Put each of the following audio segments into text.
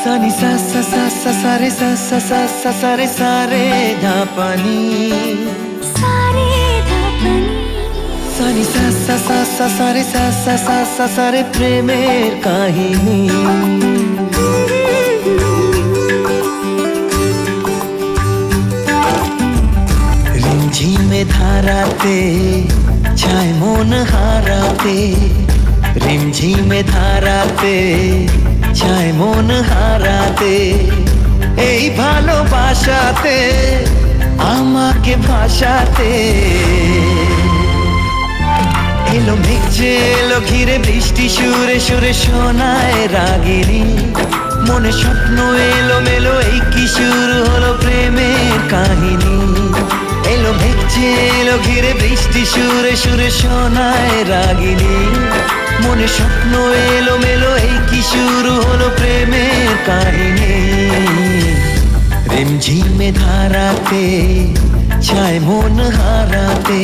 सानी सा सा सा सा सा रे सा सा सा सा सा रे सा रे धा पानी सानी सा सा सा सा सा रे सा सा सा सा सा रे प्रेमेर काहिनी रिमझिमे धाराते छाय मन हाराते रिमझिमे धाराते छाय मन हाराते এই ভালোবাসাতে আমাকে ভাসাতে এলো মেঘ যে এলো ঘিরে বৃষ্টি সুরে সুরে শোনায় রাগিনী মনে স্বপ্ন এলো মেলো এই কি শুরু হলো প্রেমের কাহিনী এলো মেঘ যে এলো ঘিরে বৃষ্টি সুরে সুরে শোনায় রাগিনী মনে স্বপ্ন এলো মেলো এই কি শুরু হলো প্রেমের কাহিনী रिमझिमे धाराते छाय मन हाराते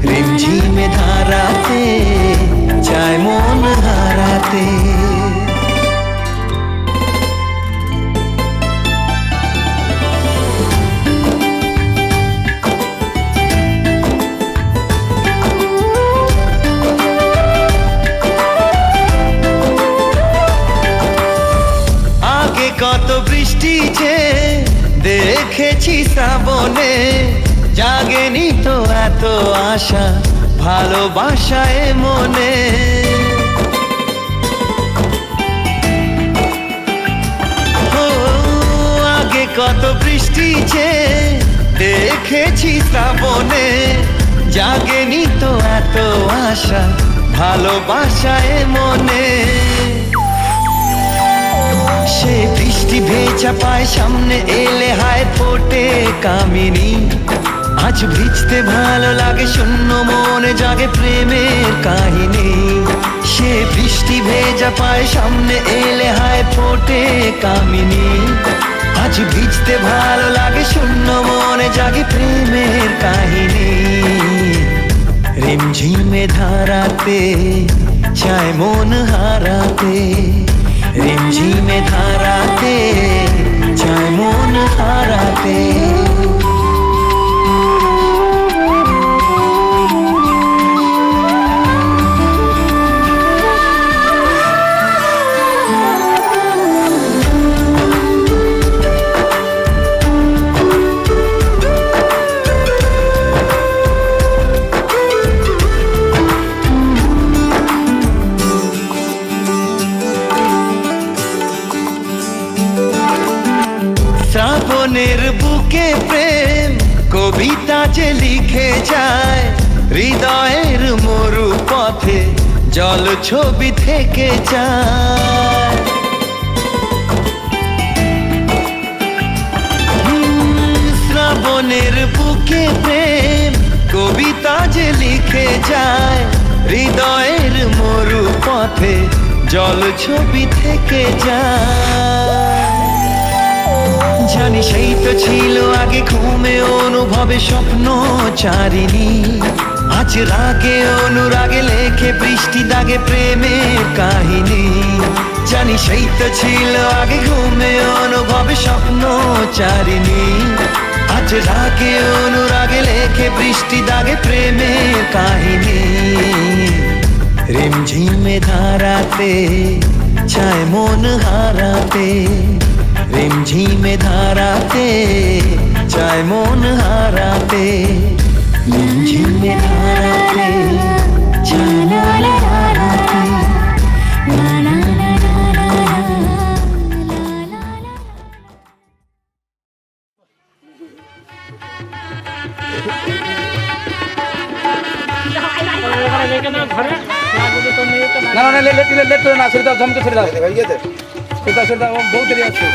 रिमझिमे धाराते छाय मन हाराते आगे कत बृष्टि जे দেখেছি শ্রাবণে জাগেনি তো এত আশা ভালোবাসায় মনে ও আগে কত বৃষ্টি যে দেখেছি শ্রাবণে জাগেনি তো এত আশা ভালোবাসায় মনে সে বৃষ্টি ভেজা পায় সামনে এলে হায় ফোটে কামিনী আজ ভিজতে ভালো লাগে শূন্য মনে জাগে প্রেমের কাহিনী সে বৃষ্টি ভেজা পায় সামনে এলে হায় ফোটে কামিনী আজ ভিজতে ভালো লাগে শূন্য মনে জাগে প্রেমের কাহিনী রিমঝিমে ধারাতে চায় মন হারাতে रिमझिमे धाराते छाय मन हाराते শ্রাবণের বুকে প্রেম কবিতা যে লিখে যায়, হৃদয়ের মরু পথে জল ছবি থেকে যায়। শ্রাবণের বুকে প্রেম কবিতা যে লিখে যায়, হৃদয়ের মরু পথে জল ছবি থেকে যায়। জানি সেই তো ছিল আগে ঘুমে অনুভবে স্বপ্ন চারিণী, আজ রাগে অনুরাগে লেখে বৃষ্টি দাগে প্রেমের কাহিনী। জানি সেই তো ছিল আগে ঘুমে অনুভবে স্বপ্ন চারিণী, আজ রাগে অনুরাগে লেখে বৃষ্টি দাগে প্রেমের কাহিনী। রিমঝিমে ধারাতে চায় মন হারাতে, রিমঝিমে ধারাতে চায় মন হারাতে, রিমঝিমে ধারাতে চায় মন হারাতে। না না লেট করে না, ছেড়ে দাও, জমকে ছেড়ে দাও, ছেড়ে দাও, বহু দেরি আছে।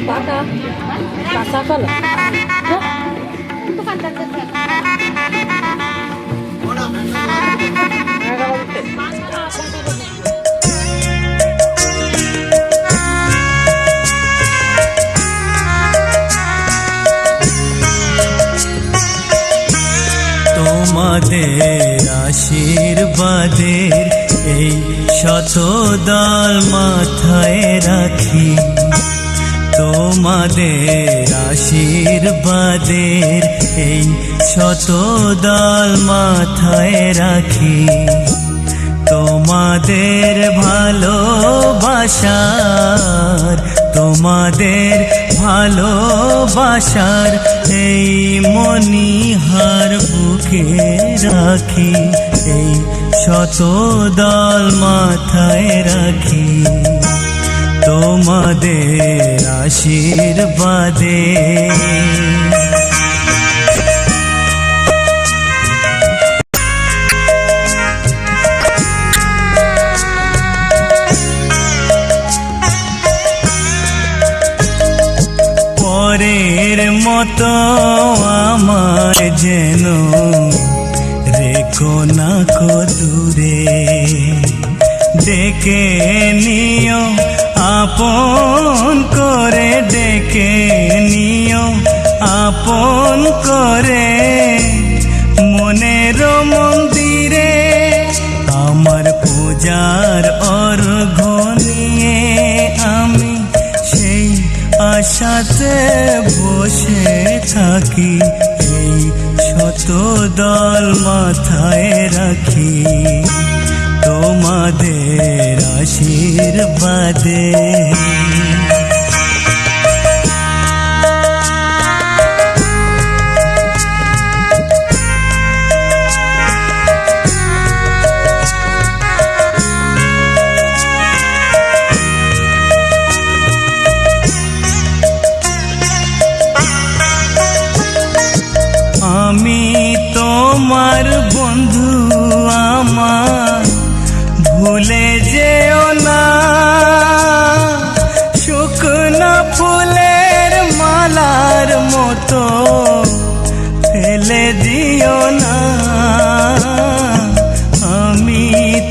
পাকা কাঁচা কলা তোমাদের আশীর্বাদের এই শত দল মাথায় রাখি, তোমাদের আশীর্বাদের এই শত দল মাথায় রাখি, তোমাদের ভালোবাসার, তোমাদের ভালোবাসার এই মণিহার বুকে রাখি, এই শত দল মাথায় রাখি, তোমাদের আশীর্বাদে। পরের মতো আমার যেন রেখো না কো দূরে, ডেকে নিও আপন করে, ডেকে নিও আপন করে, মনের মন্দিরে আমার পূজার অর্ঘ্য নিয়ে আমি সেই আশাতে বসে থাকি, এই শত দল মাথায় রাখি, তোমাদের আশীর্বাদে। আমি তোমার বন্ধু, আমার ভুলে যেও না, শুকনো ফুলের মালার মতো ফেলে দিও না। আমি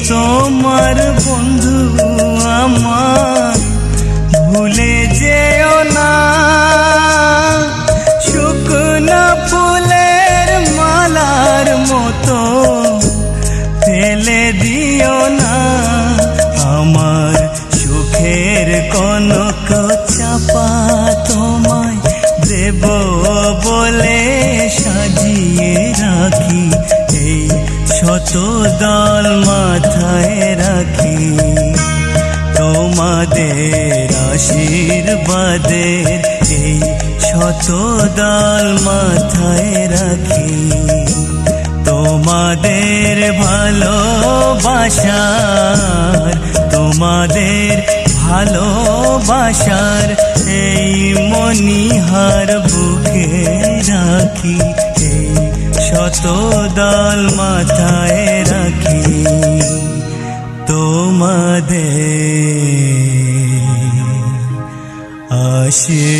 তোমার বন্ধু, আমার ভুলে যেও না, শুকনো ফুলের মালার মতো ফেলে দিও না। আমার সুখের কনক চাপা তোমায় দেব বলে সাজিয়ে রাখি, এই শত দল মাথায় রাখি, তোমাদের আশীর্বাদের এই শত দল মাথায় রাখি, তোমাদের ভালোবাসার, তোমাদের ভালোবাসার এই মণিহার বুকে রাখি, এই শত দল মাথায় রাখি, তোমাদের আশীর্বাদে।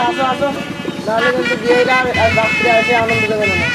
আসো আসো নাহলে কিন্তু বিয়েটা রাত্রে এসে আনন্দ দেবে না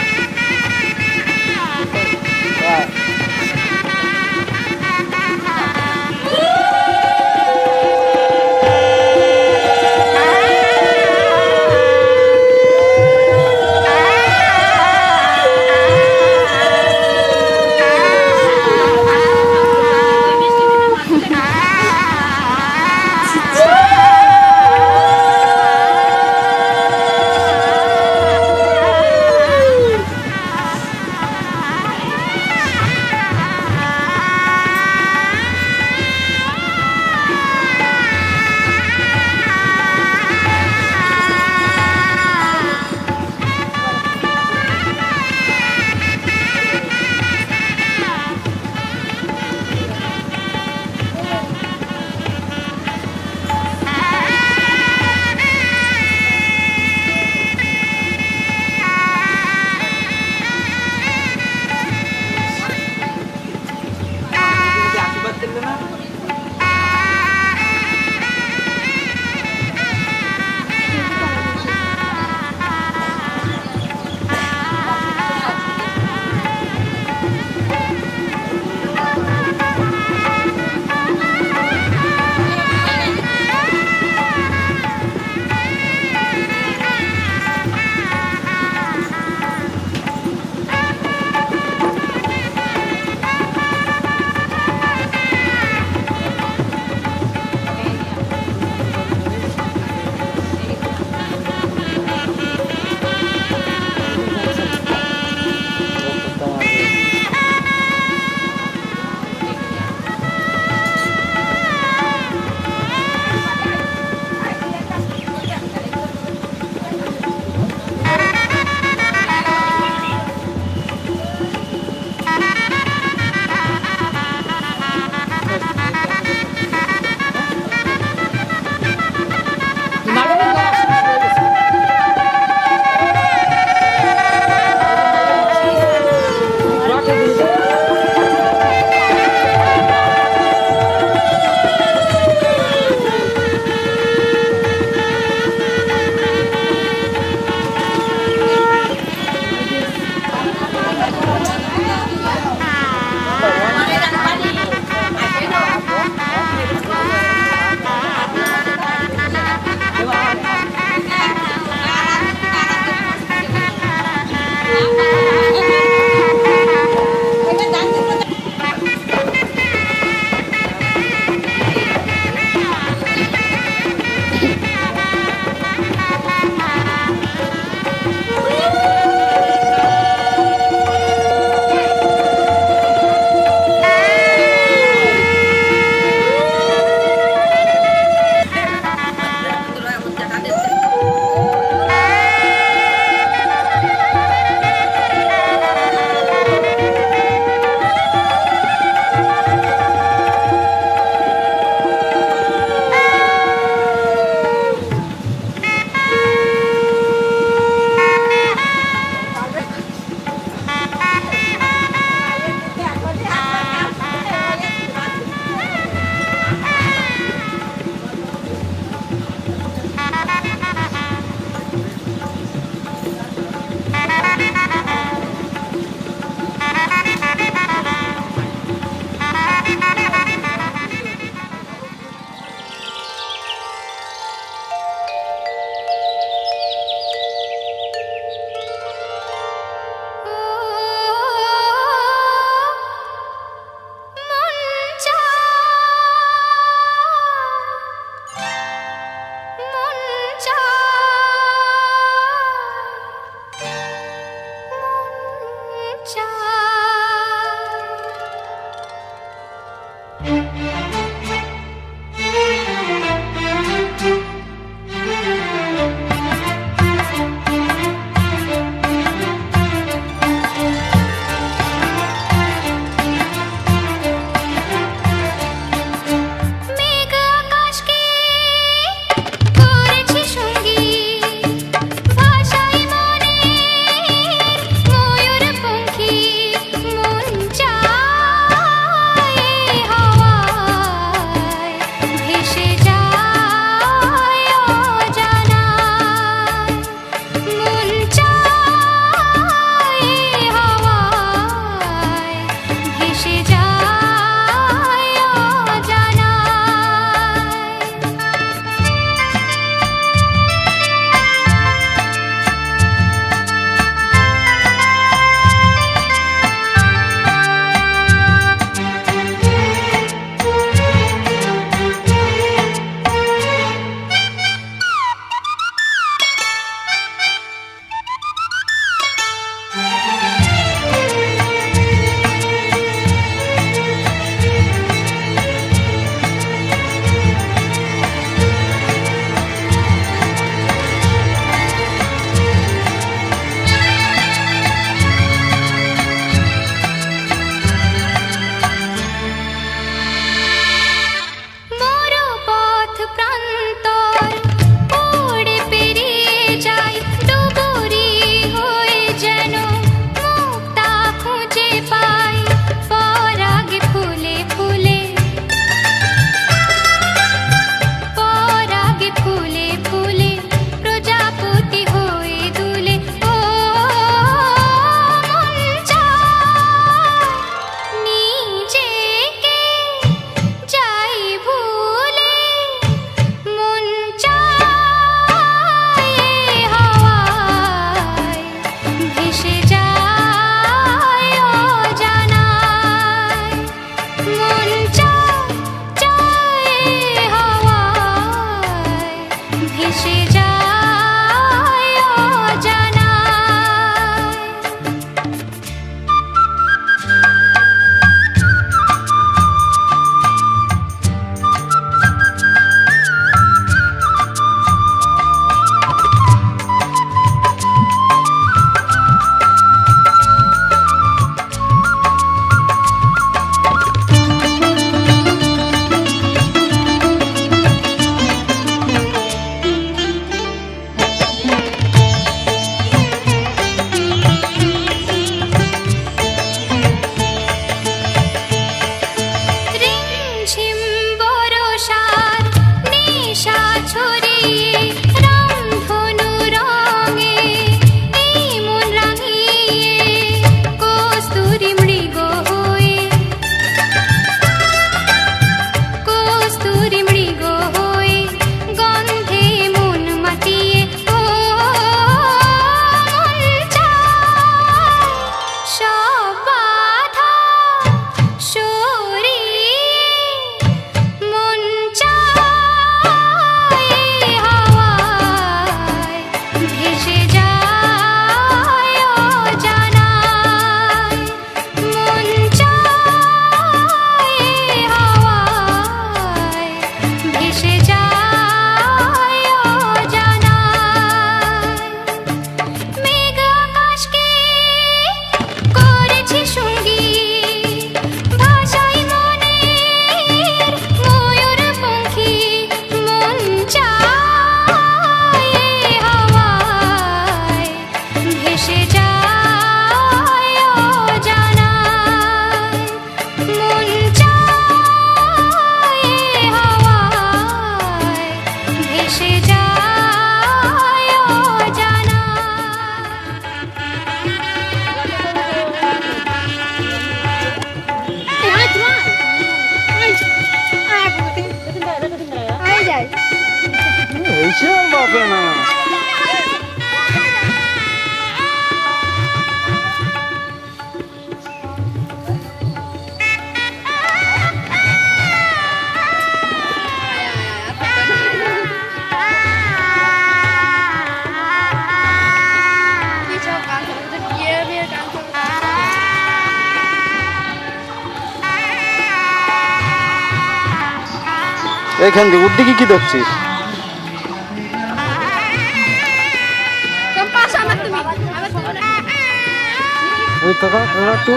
হবে না। এইখান দিয়ে উঠতে কি দেখছিস? ওই তো একটু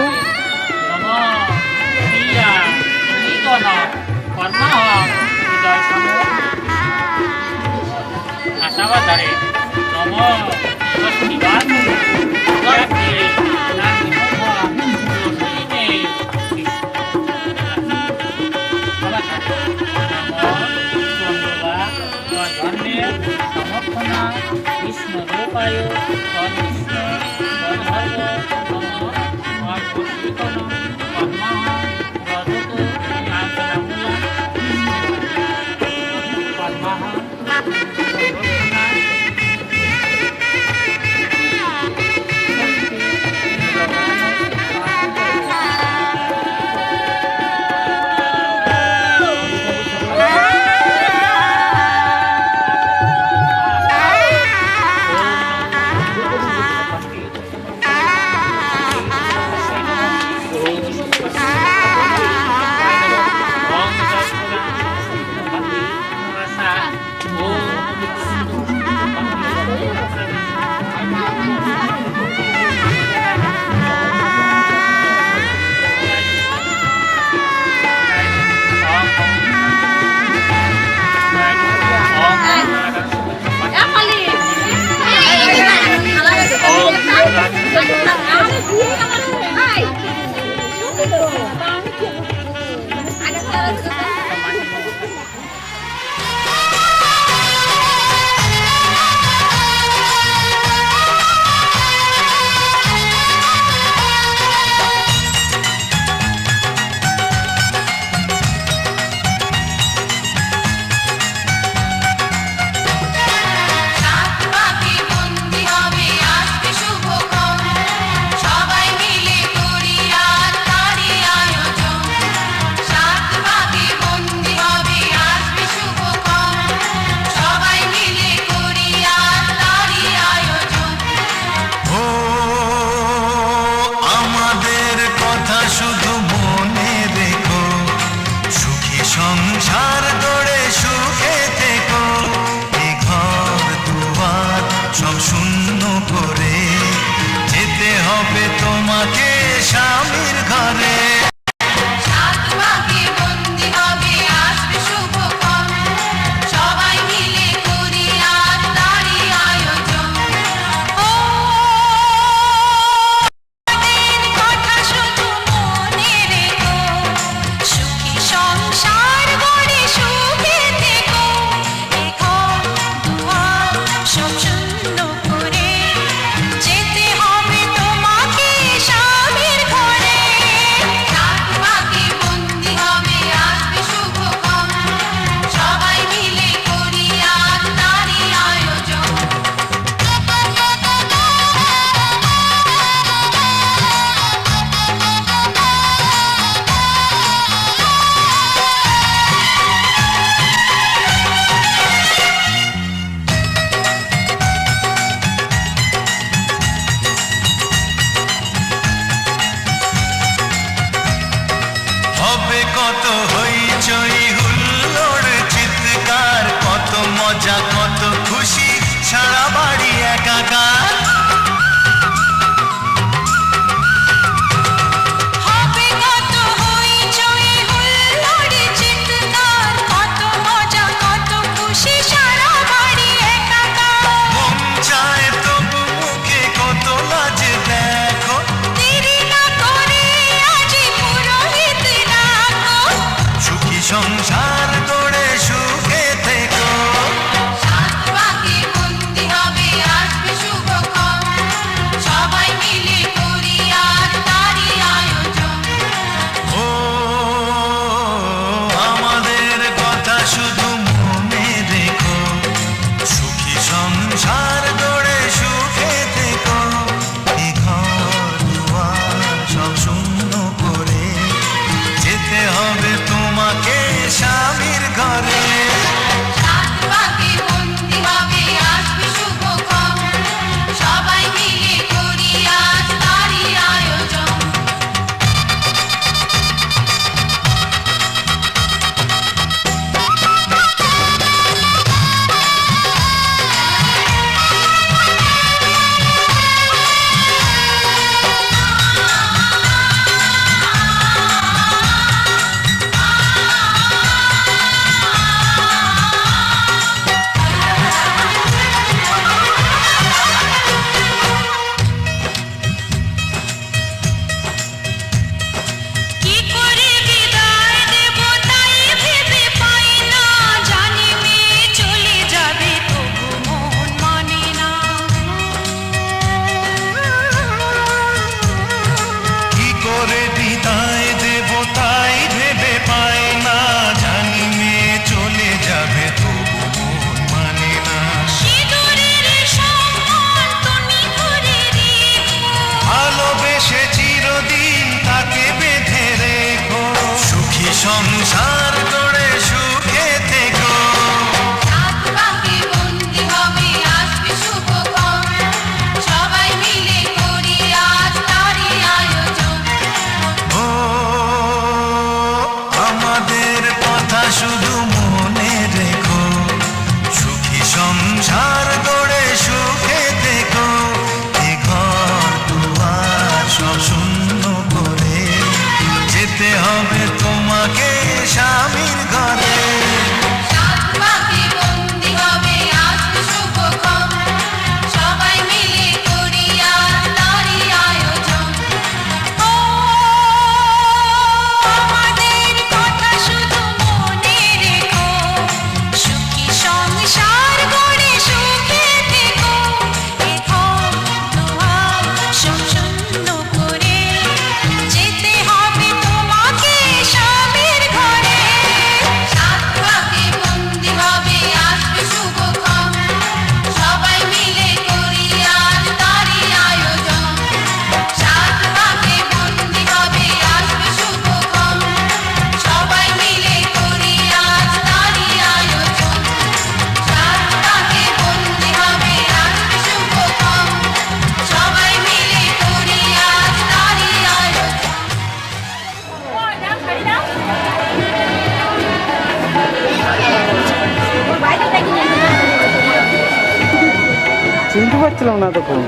সংসার গড়ে সুখে থেকো। সাত পাকে বন্দি হবে। সংসার গড়ে সুখে থেকো। সাত পাকে বন্দি হবে আসবে শুভক্ষণ, সবাই মিলে করি আজ তারই আয়োজন। ও আমাদের কথা শুধু মনে রেখো, সুখী সংসার গড়ে সুখে থেকো। এ ঘর দুয়ার সব শূন্য করে যেতে হবে তোমাকে স্বামীর ঘরে। সাত পাকে বন্দি হবে আসবে শুভক্ষণ, সবাই মিলে করি আজ তারই আয়োজন। ও আমাদের কথা শুধু মনে রেখো, সুখী সংসার গড়ে সুখে থেকো। এ ঘর দুয়ার সব শূন্য করে যেতে হবে তোমাকে স্বামীর ঘরে। সাত পাকে বন্দি হবে আসবে শুভক্ষণ, সবাই মিলে করি আজ তারই আয়োজন। সাত পাকে বন্দি হবে আসবে শুভক্ষণ, সবাই মিলে করি আজ তারই আয়োজন। সাত পাকে বন্দি হবে আসবে শুভক্ষণ, সবাই মিলে করি আজ তারই আয়োজন। চিনতে পারছিলাম না তখন।